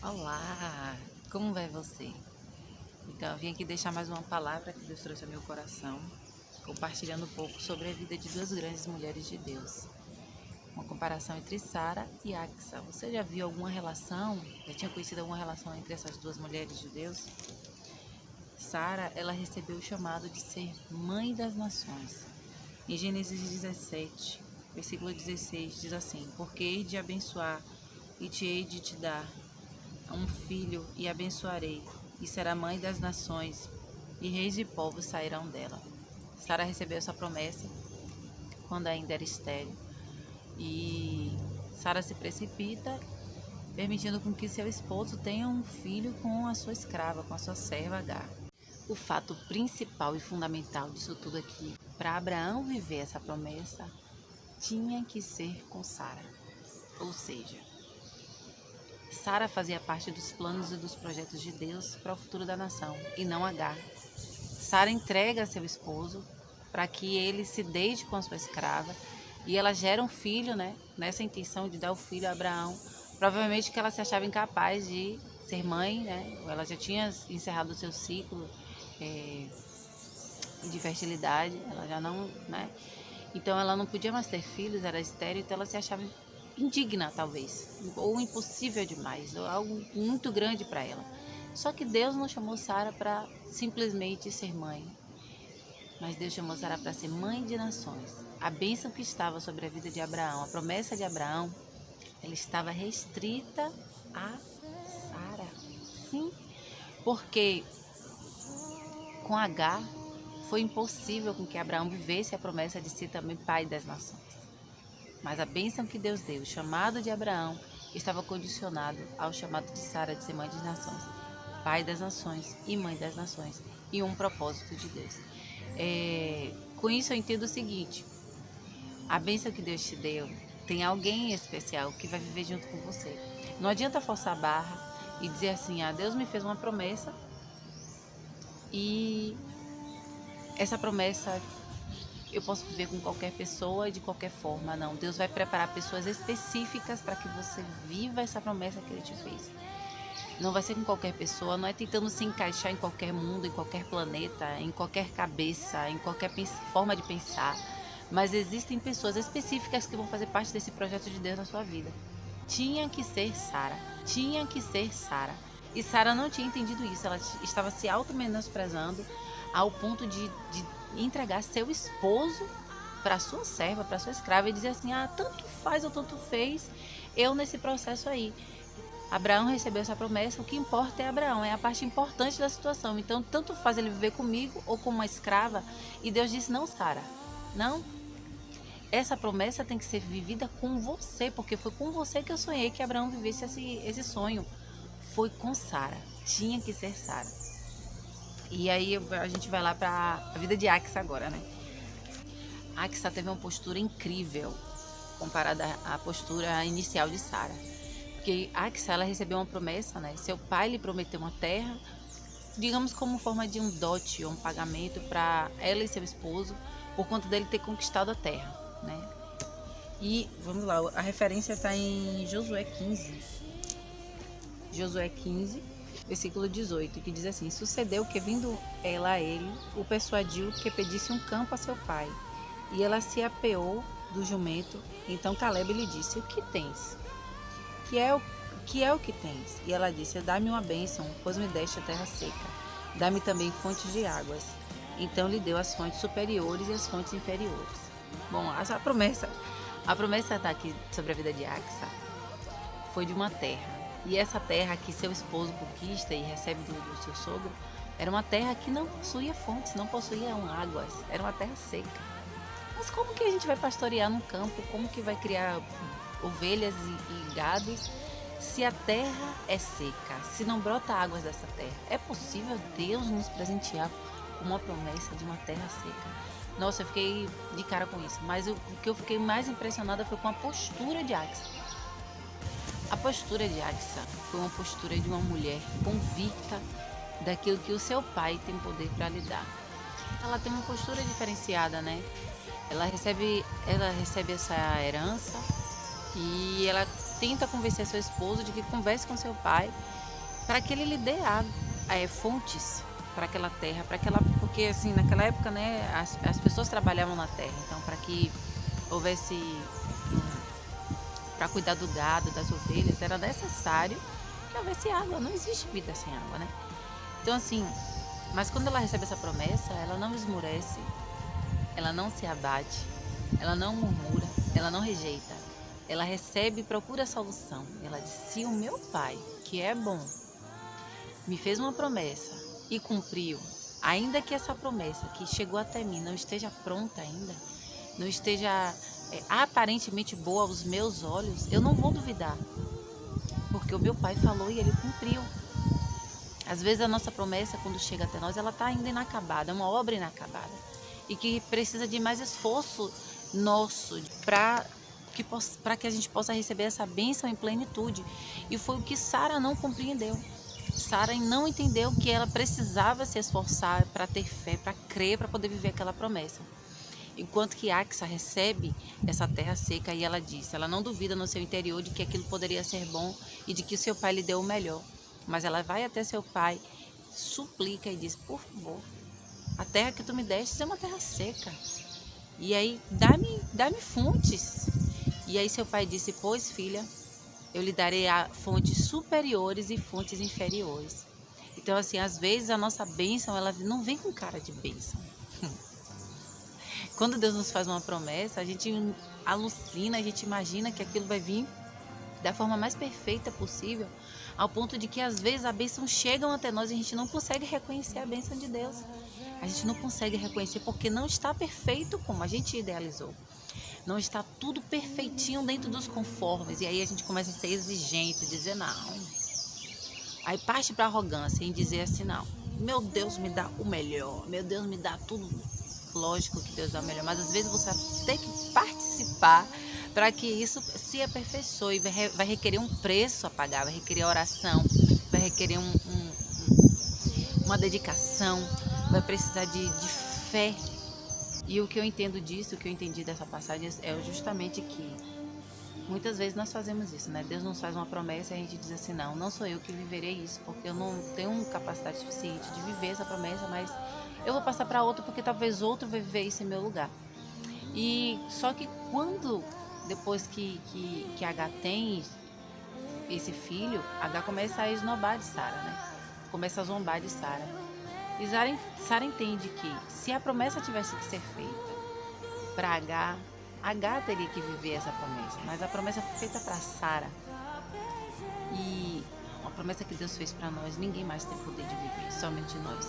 Olá, como vai você? Então, eu vim aqui deixar mais uma palavra que Deus trouxe ao meu coração, compartilhando um pouco sobre a vida de duas grandes mulheres de Deus. Uma comparação entre Sara e Axa. Você já viu alguma relação? Já tinha conhecido alguma relação entre essas duas mulheres de Deus? Sara, ela recebeu o chamado de ser mãe das nações. Em Gênesis 17, versículo 16, diz assim: Porque hei de abençoar e te hei de te dar a um filho e abençoarei, e será mãe das nações, e reis de povos sairão dela. Sara recebeu essa promessa quando ainda era estéril, e Sara se precipita, permitindo com que seu esposo tenha um filho com a sua escrava, com a sua serva Agar. O fato principal e fundamental disso tudo aqui, para Abraão viver essa promessa, tinha que ser com Sara, ou seja, Sara fazia parte dos planos e dos projetos de Deus para o futuro da nação, e não Agar. Sara entrega seu esposo para que ele se deite com a sua escrava, e ela gera um filho, né, nessa intenção de dar o filho a Abraão. Provavelmente que ela se achava incapaz de ser mãe, né? Ela já tinha encerrado o seu ciclo de fertilidade, ela já não, né? Então ela não podia mais ter filhos, era estéril, então ela se achava indigna, talvez, ou impossível demais, ou algo muito grande para ela. Só que Deus não chamou Sara para simplesmente ser mãe, mas Deus chamou Sara para ser mãe de nações. A bênção que estava sobre a vida de Abraão, a promessa de Abraão, ela estava restrita a Sara. Sim, porque com Agar foi impossível com que Abraão vivesse a promessa de ser também pai das nações. Mas a bênção que Deus deu, o chamado de Abraão, estava condicionado ao chamado de Sara de ser mãe das nações, pai das nações e mãe das nações, e um propósito de Deus. Com isso eu entendo o seguinte: a bênção que Deus te deu, tem alguém especial que vai viver junto com você. Não adianta forçar a barra e dizer assim: Deus me fez uma promessa e essa promessa eu posso viver com qualquer pessoa e de qualquer forma. Não, Deus vai preparar pessoas específicas para que você viva essa promessa que Ele te fez. Não vai ser com qualquer pessoa, não é tentando se encaixar em qualquer mundo, em qualquer planeta, em qualquer cabeça, em qualquer forma de pensar. Mas existem pessoas específicas que vão fazer parte desse projeto de Deus na sua vida. Tinha que ser Sara, tinha que ser Sara. E Sara não tinha entendido isso, ela estava se auto-menosprezando ao ponto de entregar seu esposo para sua serva, para sua escrava, e dizer assim: tanto faz ou tanto fez eu nesse processo aí. Abraão recebeu essa promessa, o que importa é Abraão, é a parte importante da situação. Então, tanto faz ele viver comigo ou com uma escrava. E Deus disse: não, Sara, não. Essa promessa tem que ser vivida com você, porque foi com você que eu sonhei que Abraão vivesse esse sonho. Foi com Sara, tinha que ser Sara. E aí a gente vai lá para a vida de Axa agora, né? Axa teve uma postura incrível comparada à postura inicial de Sara. Porque Axa, ela recebeu uma promessa, né? Seu pai lhe prometeu uma terra, digamos como forma de um dote ou um pagamento para ela e seu esposo, por conta dele ter conquistado a terra, né? E vamos lá, a referência está em Josué 15. Josué 15, versículo 18, que diz assim: Sucedeu que, vindo ela a ele, o persuadiu que pedisse um campo a seu pai. E ela se apeou do jumento. Então Caleb lhe disse: O que tens? Que é o que tens? E ela disse: Dá-me uma bênção, pois me deste a terra seca. Dá-me também fontes de águas. Então lhe deu as fontes superiores e as fontes inferiores. Bom, a promessa está aqui sobre a vida de Axa, foi de uma terra. E essa terra que seu esposo conquista e recebe do seu sogro, era uma terra que não possuía fontes, não possuía águas, era uma terra seca. Mas como que a gente vai pastorear num campo? Como que vai criar ovelhas e gados se a terra é seca, se não brota águas dessa terra? É possível Deus nos presentear com uma promessa de uma terra seca? Nossa, eu fiquei de cara com isso, mas o que eu fiquei mais impressionada foi com a postura de Axa. A postura de Axa foi uma postura de uma mulher convicta daquilo que o seu pai tem poder para lhe dar. Ela tem uma postura diferenciada, né? Ela recebe essa herança e ela tenta convencer seu esposo de que converse com seu pai para que ele lhe dê água, fontes para aquela terra, porque assim, naquela época, né, as pessoas trabalhavam na terra, então para que houvesse, para cuidar do gado, das ovelhas, era necessário que houvesse água, não existe vida sem água, né? Então assim, mas quando ela recebe essa promessa, ela não esmurece, ela não se abate, ela não murmura, ela não rejeita, ela recebe e procura a solução. Ela diz: se o meu pai, que é bom, me fez uma promessa e cumpriu, ainda que essa promessa que chegou até mim não esteja pronta ainda, não esteja aparentemente boa aos meus olhos, eu não vou duvidar, porque o meu pai falou e ele cumpriu. Às vezes a nossa promessa, quando chega até nós, ela está ainda inacabada, é uma obra inacabada e que precisa de mais esforço nosso para que a gente possa receber essa bênção em plenitude. E foi o que Sara não compreendeu. Sara não entendeu que ela precisava se esforçar para ter fé, para crer, para poder viver aquela promessa. Enquanto que Axa recebe essa terra seca e ela diz, ela não duvida no seu interior de que aquilo poderia ser bom e de que o seu pai lhe deu o melhor. Mas ela vai até seu pai, suplica e diz: por favor, a terra que tu me deste é uma terra seca. E aí, dá-me fontes. E aí seu pai disse: pois filha, eu lhe darei fontes superiores e fontes inferiores. Então assim, às vezes a nossa bênção, ela não vem com cara de bênção. Quando Deus nos faz uma promessa, a gente alucina, a gente imagina que aquilo vai vir da forma mais perfeita possível, ao ponto de que às vezes a bênção chega até nós e a gente não consegue reconhecer a bênção de Deus. A gente não consegue reconhecer porque não está perfeito como a gente idealizou. Não está tudo perfeitinho dentro dos conformes. E aí a gente começa a ser exigente, dizer não. Aí parte para a arrogância em dizer assim: não, meu Deus me dá o melhor, meu Deus me dá tudo. Lógico que Deus dá o melhor, mas às vezes você vai ter que participar para que isso se aperfeiçoe. Vai requerer um preço a pagar, vai requerer oração, vai requerer uma dedicação, vai precisar de fé. E o que eu entendo disso, o que eu entendi dessa passagem é justamente que muitas vezes nós fazemos isso, né? Deus nos faz uma promessa e a gente diz assim: não sou eu que viverei isso, porque eu não tenho capacidade suficiente de viver essa promessa, mas eu vou passar para outro porque talvez outro vai viver isso em meu lugar. E só que depois que H tem esse filho, H começa a esnobar de Sara, né? Começa a zombar de Sara. E Sara entende que se a promessa tivesse que ser feita para H teria que viver essa promessa, mas a promessa foi feita para Sara. E uma promessa que Deus fez para nós, ninguém mais tem poder de viver, somente nós.